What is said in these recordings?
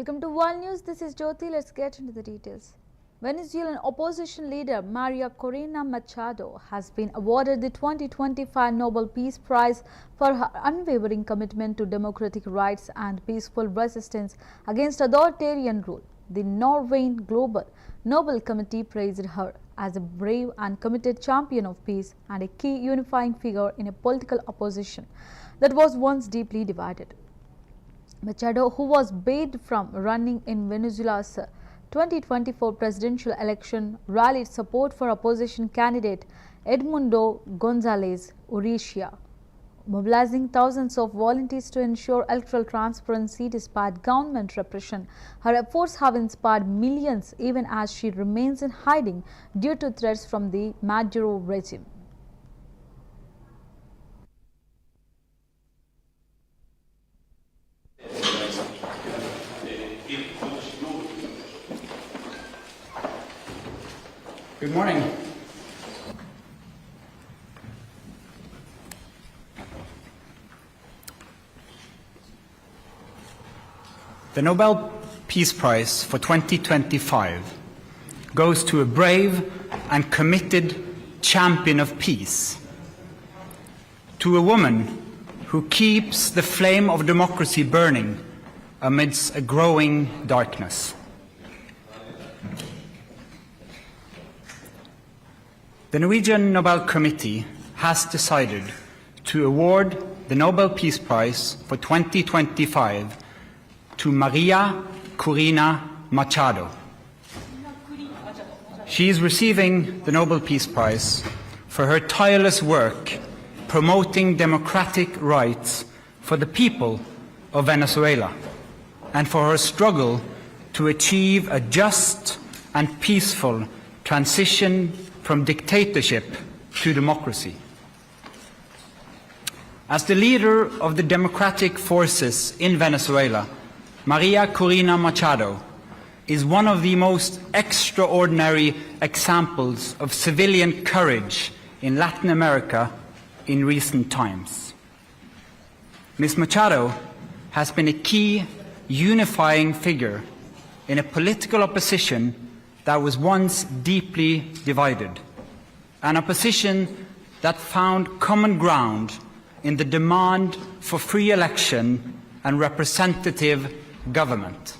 Welcome to World News. This is Jyoti. Let's get into the details. Venezuelan opposition leader Maria Corina Machado has been awarded the 2025 Nobel Peace Prize for her unwavering commitment to democratic rights and peaceful resistance against authoritarian rule. The Norwegian Global Nobel Committee praised her as a brave and committed champion of peace and a key unifying figure in a political opposition that was once deeply divided. Machado, who was barred from running in Venezuela's 2024 presidential election, rallied support for opposition candidate Edmundo González Urrutia, mobilizing thousands of volunteers to ensure electoral transparency despite government repression. Her efforts have inspired millions even as she remains in hiding due to threats from the Maduro regime. Good morning. The Nobel Peace Prize for 2025 goes to a brave and committed champion of peace, to a woman who keeps the flame of democracy burning amidst a growing darkness. The Norwegian Nobel Committee has decided to award the Nobel Peace Prize for 2025 to Maria Corina Machado. She is receiving the Nobel Peace Prize for her tireless work promoting democratic rights for the people of Venezuela and for her struggle to achieve a just and peaceful transition from dictatorship to democracy. As the leader of the democratic forces in Venezuela, Maria Corina Machado is one of the most extraordinary examples of civilian courage in Latin America in recent times. Ms. Machado has been a key unifying figure in a political opposition that was once deeply divided, an opposition that found common ground in the demand for free election and representative government.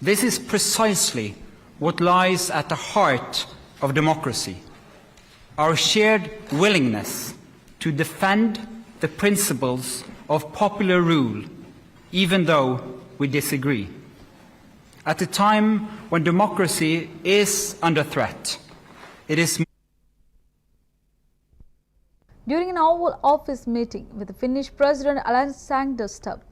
This is precisely what lies at the heart of democracy, our shared willingness to defend the principles of popular rule, even though we disagree. At a time when democracy is under threat, it is. During an Oval Office meeting with the Finnish President Alexander Stubb,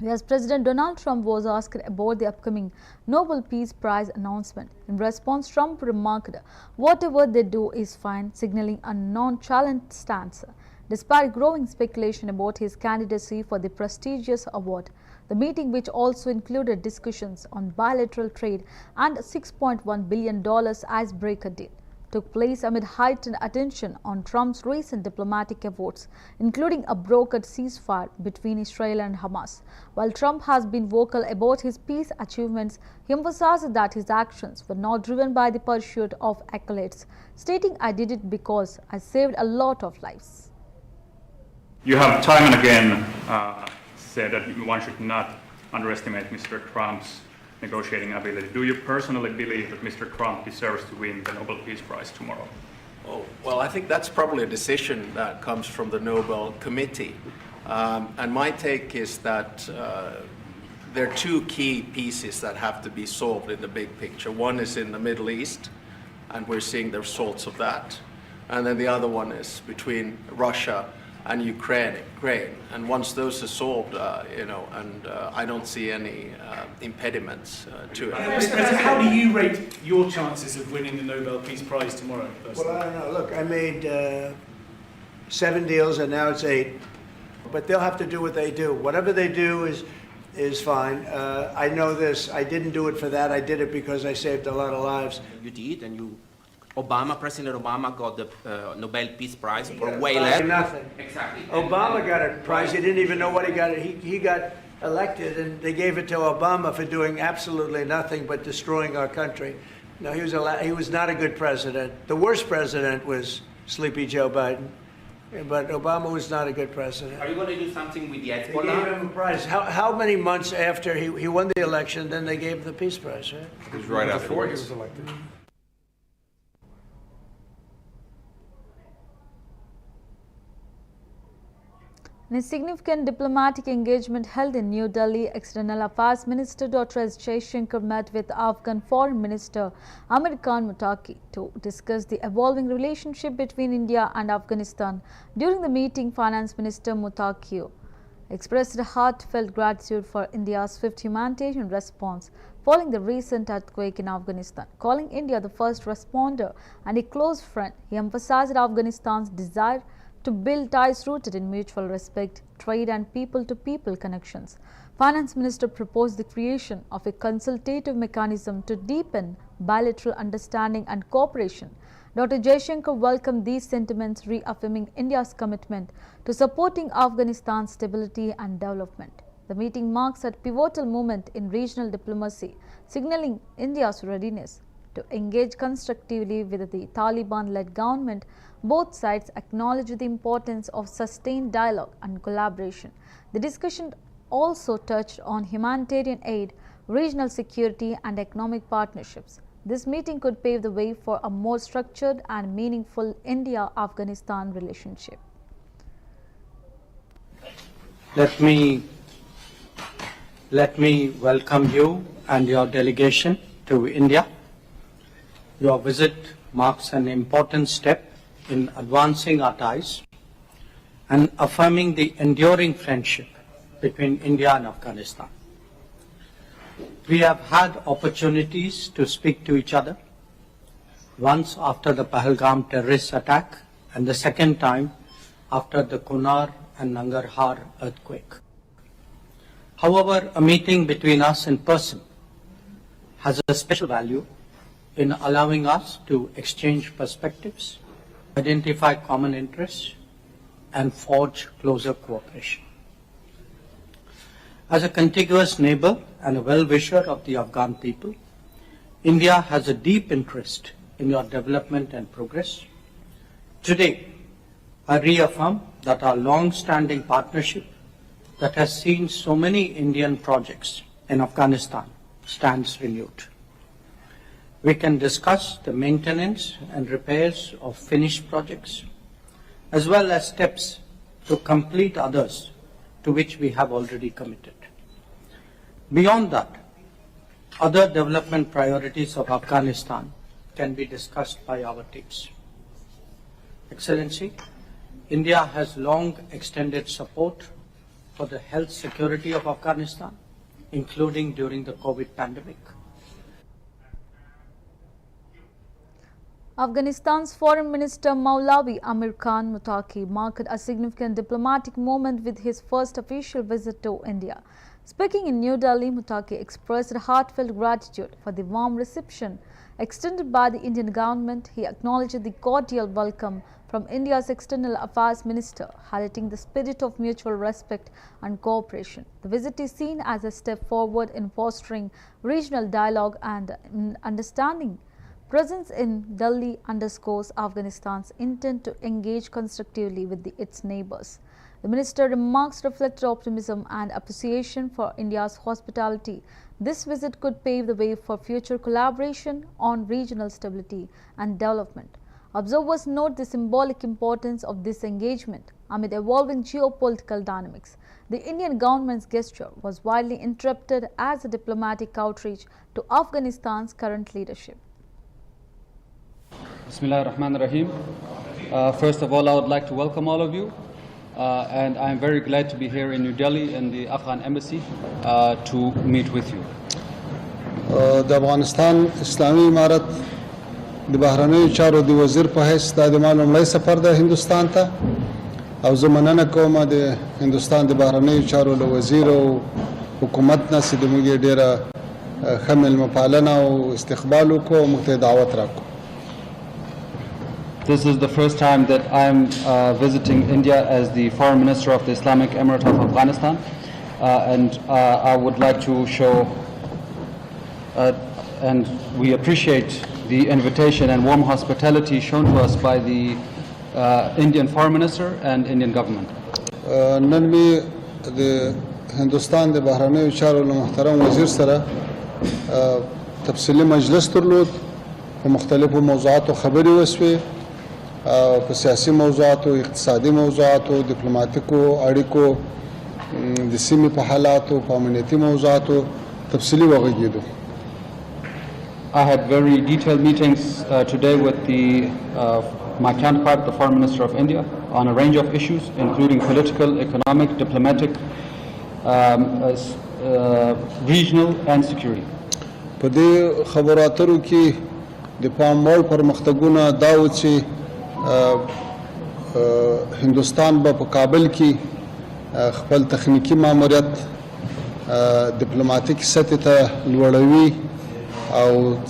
US President Donald Trump was asked about the upcoming Nobel Peace Prize announcement. In response, Trump remarked, "Whatever they do is fine," signaling a nonchalant stance. Despite growing speculation about his candidacy for the prestigious award, the meeting, which also included discussions on bilateral trade and $6.1 billion icebreaker deal, took place amid heightened attention on Trump's recent diplomatic efforts, including a brokered ceasefire between Israel and Hamas. While Trump has been vocal about his peace achievements, he emphasized that his actions were not driven by the pursuit of accolades, stating, "I did it because I saved a lot of lives." You have time and again said that one should not underestimate Mr. Trump's negotiating ability. Do you personally believe that Mr. Trump deserves to win the Nobel Peace Prize tomorrow? Oh, well, I think that's probably a decision that comes from the Nobel Committee. And my take is that there are two key pieces that have to be solved in the big picture. One is in the Middle East, and we're seeing the results of that. And then the other one is between Russia and Ukraine. And once those are solved, I don't see any impediments to it. Mr. President, how do you rate your chances of winning the Nobel Peace Prize tomorrow, personally? Well, I don't know. Look, I made 7 deals and now it's 8. But they'll have to do what they do. Whatever they do is fine. I know this. I didn't do it for that. I did it because I saved a lot of lives. You did, and President Obama got the Nobel Peace Prize for way less. Nothing. Exactly. Obama got a prize. He didn't even know what he got. He got elected, and they gave it to Obama for doing absolutely nothing but destroying our country. No, he was not a good president. The worst president was Sleepy Joe Biden, but Obama was not a good president. Are you going to do something with the They gave Hezbollah? him a prize. How many months after he won the election, then they gave him the Peace Prize, right? It was right before he was elected. In a significant diplomatic engagement held in New Delhi, External Affairs Minister Dr. S. Jaishankar met with Afghan Foreign Minister Amir Khan Muttaqi to discuss the evolving relationship between India and Afghanistan. During the meeting, Finance Minister Muttaqi expressed heartfelt gratitude for India's swift humanitarian response following the recent earthquake in Afghanistan. Calling India the first responder and a close friend, he emphasized Afghanistan's desire to build ties rooted in mutual respect, trade and people-to-people connections. Finance Minister proposed the creation of a consultative mechanism to deepen bilateral understanding and cooperation. Dr. Jaishankar welcomed these sentiments, reaffirming India's commitment to supporting Afghanistan's stability and development. The meeting marks a pivotal moment in regional diplomacy, signaling India's readiness to engage constructively with the Taliban-led government. Both sides acknowledged the importance of sustained dialogue and collaboration. The discussion also touched on humanitarian aid, regional security and economic partnerships. This meeting could pave the way for a more structured and meaningful India-Afghanistan relationship. Let me welcome you and your delegation to India. Your visit marks an important step in advancing our ties and affirming the enduring friendship between India and Afghanistan. We have had opportunities to speak to each other, once after the Pahalgam terrorist attack and the second time after the Kunar and Nangarhar earthquake. However, a meeting between us in person has a special value in allowing us to exchange perspectives, identify common interests, and forge closer cooperation. As a contiguous neighbor and a well-wisher of the Afghan people, India has a deep interest in your development and progress. Today, I reaffirm that our long-standing partnership that has seen so many Indian projects in Afghanistan stands renewed. We can discuss the maintenance and repairs of finished projects, as well as steps to complete others to which we have already committed. Beyond that, other development priorities of Afghanistan can be discussed by our teams. Excellency, India has long extended support for the health security of Afghanistan, including during the COVID pandemic. Afghanistan's Foreign Minister Maulavi Amir Khan Muttaqi marked a significant diplomatic moment with his first official visit to India. Speaking in New Delhi, Muttaqi expressed heartfelt gratitude for the warm reception extended by the Indian government. He acknowledged the cordial welcome from India's External Affairs Minister, highlighting the spirit of mutual respect and cooperation. The visit is seen as a step forward in fostering regional dialogue and understanding. Presence in Delhi underscores Afghanistan's intent to engage constructively with its neighbors. The minister remarks reflected optimism and appreciation for India's hospitality. This visit could pave the way for future collaboration on regional stability and development. Observers note the symbolic importance of this engagement amid evolving geopolitical dynamics. The Indian government's gesture was widely interpreted as a diplomatic outreach to Afghanistan's current leadership. Bismillah ar-Rahman ar-Rahim. First of all, I would like to welcome all of you, and I'm very glad to be here in New Delhi in the Afghan embassy to meet with you. د افغانستان اسلامي امارت د بهرنیو چارو د وزیر په حیث دا د ما لومړی سفر ده هندوستان ته او زه مننه کوم د هندوستان د بهرنیو چارو له وزیر او حکومت نه چې زموږ یې ډېره ښه میلمه پالنه او استقبال وکړو او موږ ته یې دعوت راکړو. This is the first time that I'm visiting India as the Foreign Minister of the Islamic Emirate of Afghanistan, and I would like to show, and we appreciate the invitation and warm hospitality shown to us by the Indian Foreign Minister and Indian government. نن می د هندوستان د بهرنیو چارو له محترم وزیر سره تفصیلی مجلس درلود په مختلفو موضوعاتو خبرې وشوې په سیاسي موضوعاتو اقتصادي موضوعاتو ډیپلوماټیکو اړیکو د سیمې په حالاتو په امنیتي موضوعاتو تفصیلی وغږېدو. I had very detailed meetings today with my counterpart, the Foreign Minister of India, on a range of issues, including political, economic, diplomatic, regional, and security. په دې خبرو اترو کې د پام وړ پرمختګونه دا و چې هندوستان به په کابل کې خپل تخنیکی ماموریت ډیپلوماټیک سطح ته لوړوي او د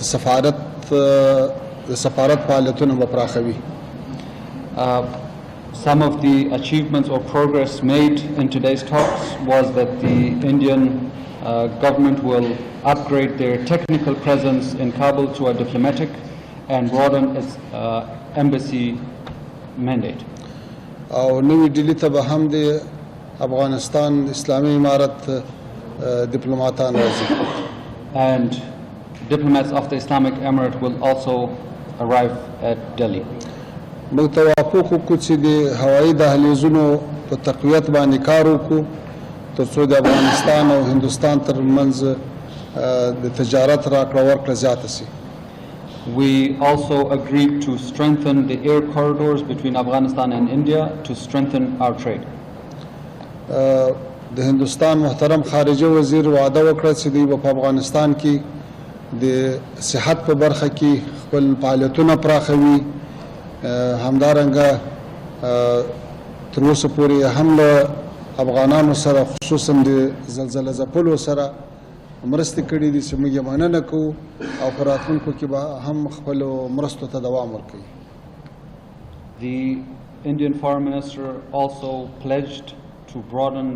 سفارت فعالیتونه به پراخوي. Some of the achievements or progress made in today's talks was that the Indian government will upgrade their technical presence in Kabul to a diplomatic and broaden its embassy mandate. او نوی ډیلی ته به هم د افغانستان اسلامي امارت ډیپلوماټان راځي. And diplomats of the Islamic Emirate will also arrive at Delhi. موږ توافق وکړو چې د هوایي دهلیزونو په تقویت باندې کار وکړو تر څو د افغانستان او هندوستان ترمنځ د تجارت راکړه ورکړه زیاته شي. We also agreed to strengthen the air corridors between Afghanistan and India to strengthen our trade. د هندوستان محترم خارجه وزیر وعده وکړه چې دوی په افغانستان کې د صحت په برخه کې خپل فعالیتونه پراخوي. همدارنګه تر اوسه پورې هم له افغانانو سره خصوصا د زلزله ځپلو سره مرستې کړي دي چې موږ یې مننه کوو او په راتلونکو کې به هم خپلو مرستو ته دوام ورکوي. The Indian Foreign Minister also pledged to broaden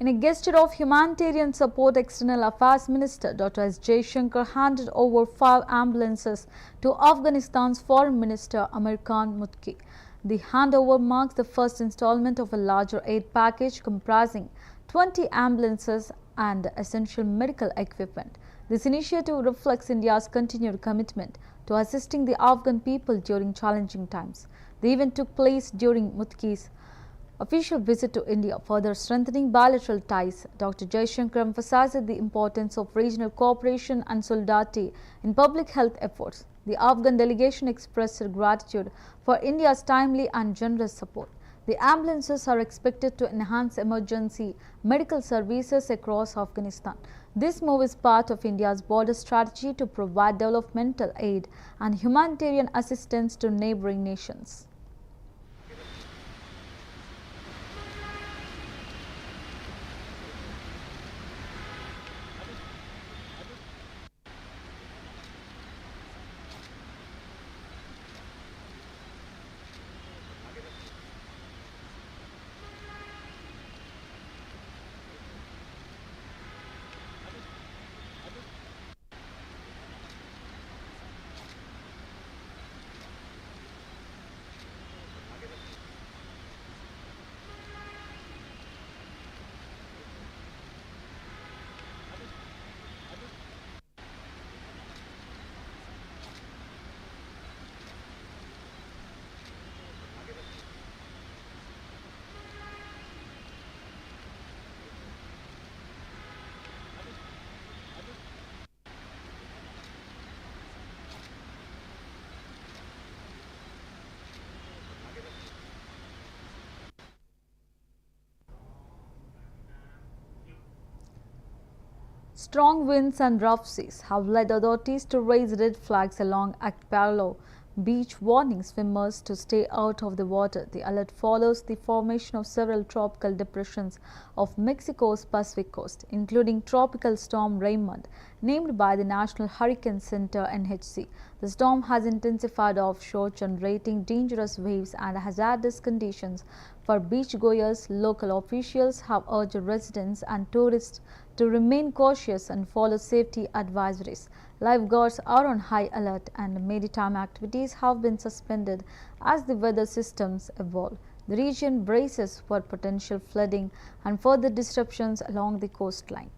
In a gesture of humanitarian support, External Affairs Minister Dr. S. Jaishankar handed over 5 ambulances to Afghanistan's Foreign Minister Amir Khan Mutqi. The handover marks the first installment of a larger aid package comprising 20 ambulances and essential medical equipment. This initiative reflects India's continued commitment to assisting the Afghan people during challenging times. The event took place during Mutqi's official visit to India, further strengthening bilateral ties. Dr. Jaishankar emphasized the importance of regional cooperation and solidarity in public health efforts. The Afghan delegation expressed their gratitude for India's timely and generous support. The ambulances are expected to enhance emergency medical services across Afghanistan. This move is part of India's border strategy to provide developmental aid and humanitarian assistance to neighboring nations. Strong winds and rough seas have led authorities to raise red flags along Acapulco beach, warning swimmers to stay out of the water. The alert follows the formation of several tropical depressions of Mexico's Pacific coast, including Tropical Storm Raymond, named by the National Hurricane Center (NHC). The storm has intensified offshore, generating dangerous waves and hazardous conditions For beachgoers, local officials have urged residents and tourists to remain cautious and follow safety advisories. Lifeguards are on high alert and maritime activities have been suspended as the weather systems evolve. The region braces for potential flooding and further disruptions along the coastline.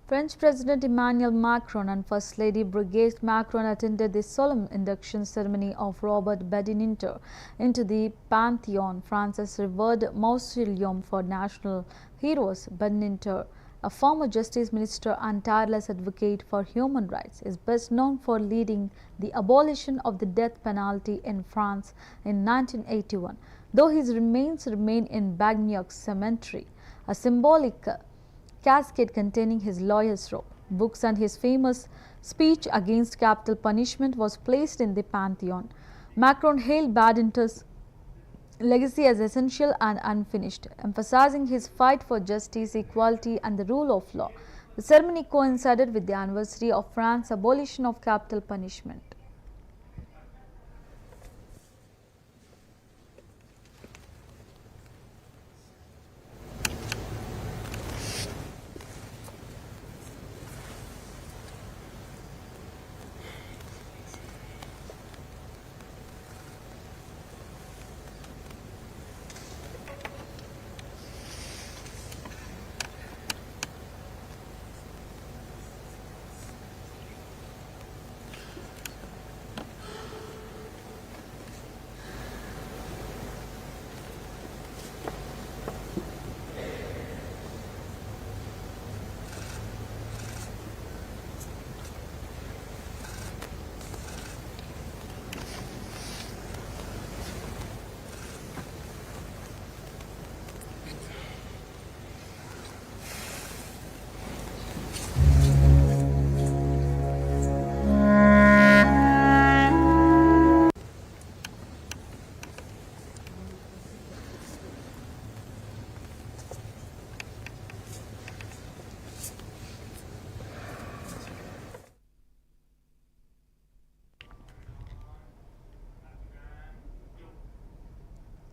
French President Emmanuel Macron and First Lady Brigitte Macron attended the solemn induction ceremony of Robert Badinter into the Pantheon, France's revered mausoleum for national heroes. Badinter, a former justice minister and tireless advocate for human rights, is best known for leading the abolition of the death penalty in France in 1981, though his remains remain in Bagnoc Cemetery, a symbolic casket containing his lawyer's robe, books and his famous speech against capital punishment was placed in the Pantheon. Macron hailed Badinter's legacy as essential and unfinished, emphasizing his fight for justice, equality and the rule of law. The ceremony coincided with the anniversary of France's abolition of capital punishment.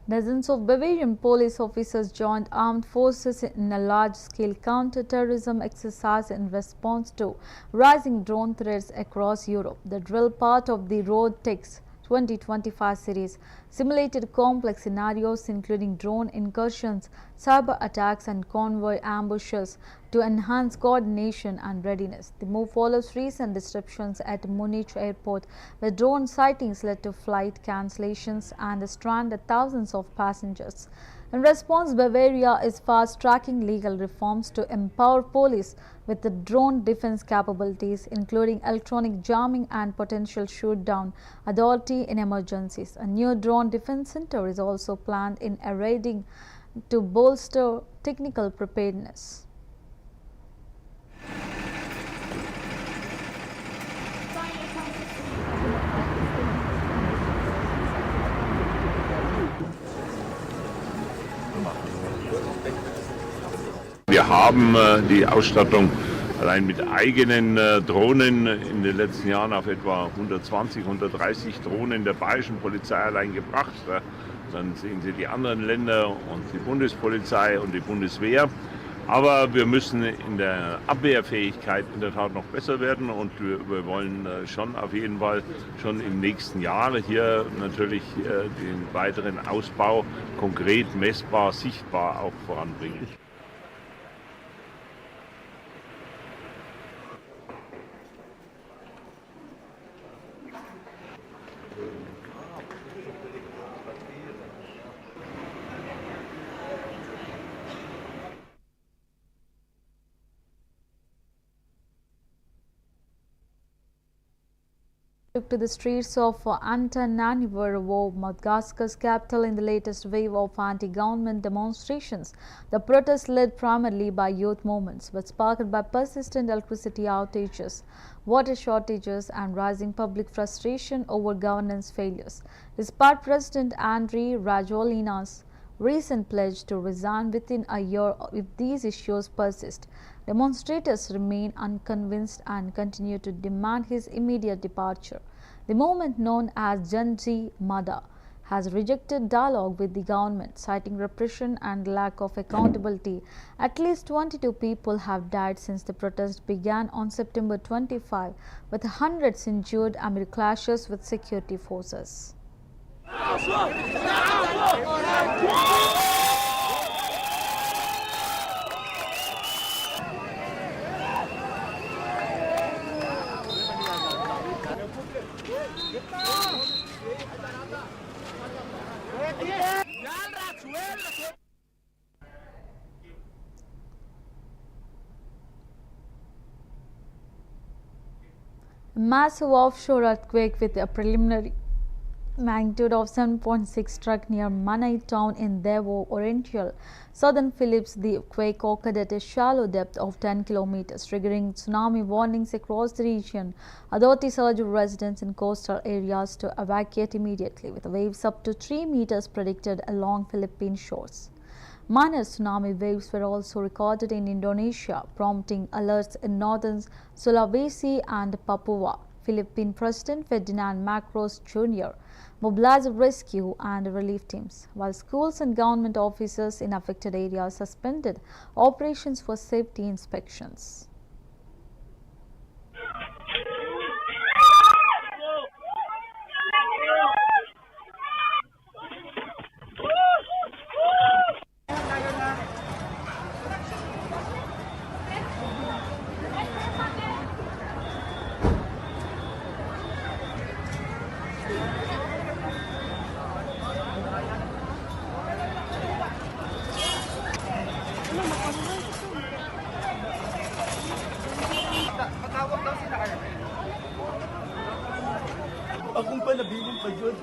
Dozens of Bavarian police officers joined armed forces in a large-scale counter-terrorism exercise in response to rising drone threats across Europe. The drill, part of the Road Tex 2025 series, simulated complex scenarios including drone incursions, cyber attacks and convoy ambushes to enhance coordination and readiness. The move follows recent disruptions at Munich airport, where drone sightings led to flight cancellations and stranded thousands of passengers. In response, Bavaria is fast-tracking legal reforms to empower police with the drone defense capabilities, including electronic jamming and potential shoot-down authority in emergencies. A new drone defense center is also planned in Reading to bolster technical preparedness. Wir haben die Ausstattung allein mit eigenen Drohnen in den letzten Jahren auf etwa 120, 130 Drohnen der bayerischen Polizei allein gebracht. Dann sehen Sie die anderen Länder und die Bundespolizei und die Bundeswehr. Aber wir müssen in der Abwehrfähigkeit in der Tat noch besser werden und wir wollen schon auf jeden Fall schon im nächsten Jahr hier natürlich den weiteren Ausbau konkret, messbar, sichtbar auch voranbringen. Took to the streets of Antananarivo, Madagascar's capital, in the latest wave of anti-government demonstrations. The protests led primarily by youth movements, but sparked by persistent electricity outages, water shortages and rising public frustration over governance failures. Despite President Andry Rajoelina's recent pledge to resign within a year if these issues persist, demonstrators remain unconvinced and continue to demand his immediate departure. The movement, known as Janji Mada, has rejected dialogue with the government, citing repression and lack of accountability. At least 22 people have died since the protest began on September 25, with hundreds injured amid clashes with security forces. A massive offshore earthquake with a preliminary magnitude of 7.6 struck near Manai town in Devo Oriental, southern Philippines. The quake occurred at a shallow depth of 10 kilometers, triggering tsunami warnings across the region. Authorities urged residents in coastal areas to evacuate immediately, with waves up to 3 meters predicted along Philippine shores. Minor tsunami waves were also recorded in Indonesia, prompting alerts in northern Sulawesi and Papua. Philippine President Ferdinand Marcos Jr. mobilized rescue and relief teams, while schools and government offices in affected areas suspended operations for safety inspections. Akong pa nabiling pa yun.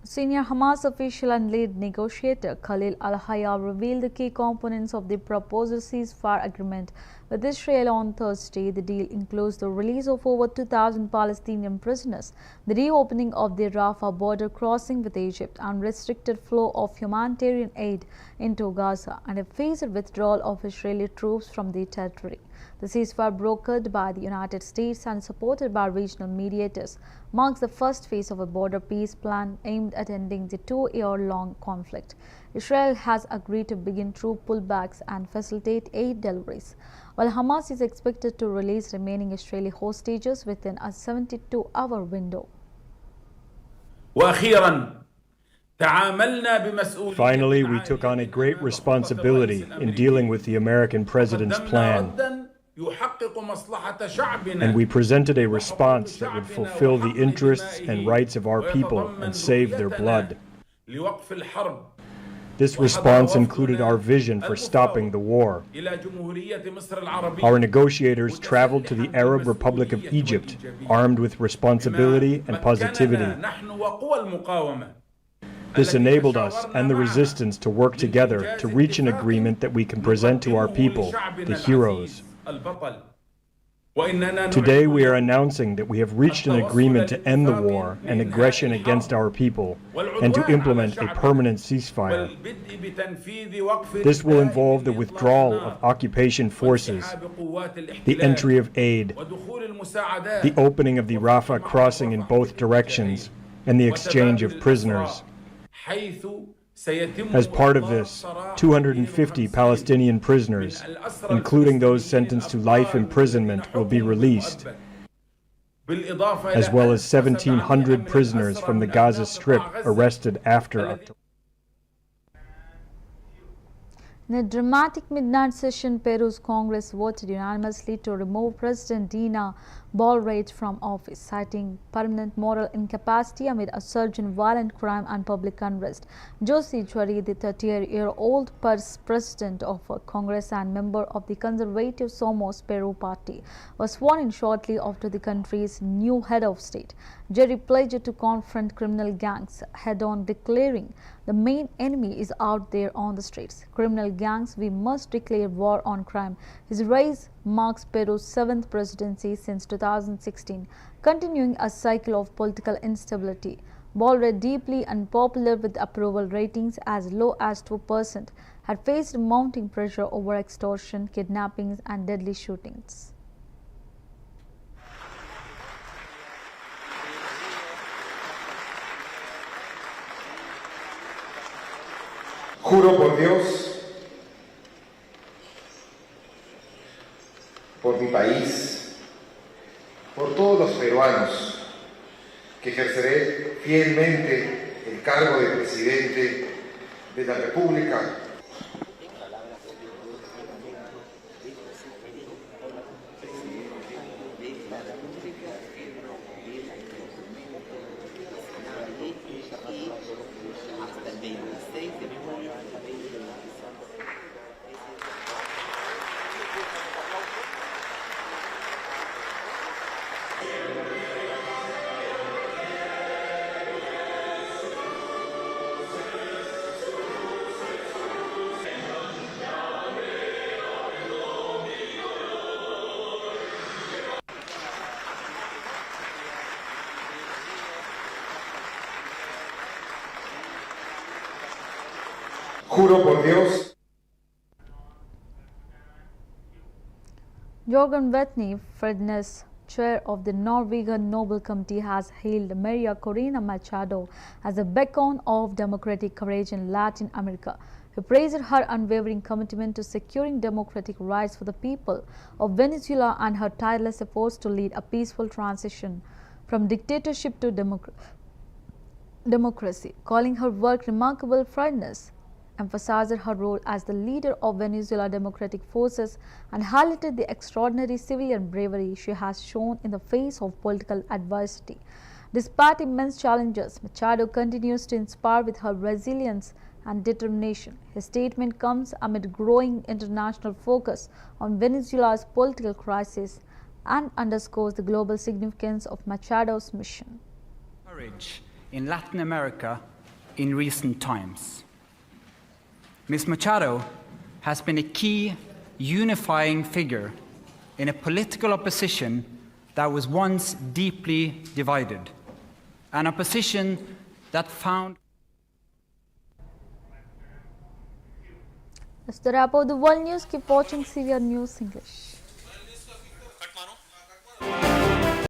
Senior Hamas official and lead negotiator Khalil al-Hayya revealed the key components of the proposed ceasefire agreement with Israel on Thursday. The deal includes the release of over 2,000 Palestinian prisoners, the reopening of the Rafah border crossing with Egypt, unrestricted flow of humanitarian aid into Gaza, and a phased withdrawal of Israeli troops from the territory. The ceasefire, brokered by the United States and supported by regional mediators, marks the first phase of a border peace plan aimed at ending the 2-year-long conflict. Israel has agreed to begin troop pullbacks and facilitate aid deliveries, while Hamas is expected to release remaining Israeli hostages within a 72-hour window. Finally, we took on a great responsibility in dealing with the American president's plan, and we presented a response that would fulfill the interests and rights of our people and save their blood. This response included our vision for stopping the war. Our negotiators traveled to the Arab Republic of Egypt, armed with responsibility and positivity. This enabled us and the resistance to work together to reach an agreement that we can present to our people, the heroes. Today we are announcing that we have reached an agreement to end the war and aggression against our people and to implement a permanent ceasefire. This will involve the withdrawal of occupation forces, the entry of aid, the opening of the Rafah crossing in both directions, and the exchange of prisoners. As part of this, 250 Palestinian prisoners, including those sentenced to life imprisonment, will be released, as well as 1,700 prisoners from the Gaza Strip arrested after October. In a dramatic midnight session, Peru's Congress voted unanimously to remove President Dina Boluarte from office, citing permanent moral incapacity amid a surge in violent crime and public unrest. Jose Chari, the 30-year-old president of Congress and member of the conservative Somos Peru party, was sworn in shortly after the country's new head of state. Jerry pledged to confront criminal gangs head-on, declaring, "The main enemy is out there on the streets. Criminal gangs, we must declare war on crime." His rise marks Peru's 7th presidency since 2016, continuing a cycle of political instability. Boluarte, deeply unpopular with approval ratings as low as 2%, had faced mounting pressure over extortion, kidnappings and deadly shootings. Juro por Dios, por mi país, por todos los peruanos, que ejerceré fielmente el cargo de presidente de la República. Juro por Dios. Jorgen Vetni, Frednes, chair of the Norwegian Nobel Committee, has hailed Maria Corina Machado as a beacon of democratic courage in Latin America. He praised her unwavering commitment to securing democratic rights for the people of Venezuela and her tireless efforts to lead a peaceful transition from dictatorship to democracy, calling her work remarkable. Frednes emphasized her role as the leader of Venezuela Democratic Forces and highlighted the extraordinary civilian bravery she has shown in the face of political adversity. Despite immense challenges, Machado continues to inspire with her resilience and determination. His statement comes amid growing international focus on Venezuela's political crisis and underscores the global significance of Machado's mission. Courage in Latin America in recent times. Ms. Machado has been a key unifying figure in a political opposition that was once deeply divided, an opposition that found... That's the wrap of the world news. Keep watching CVR News English.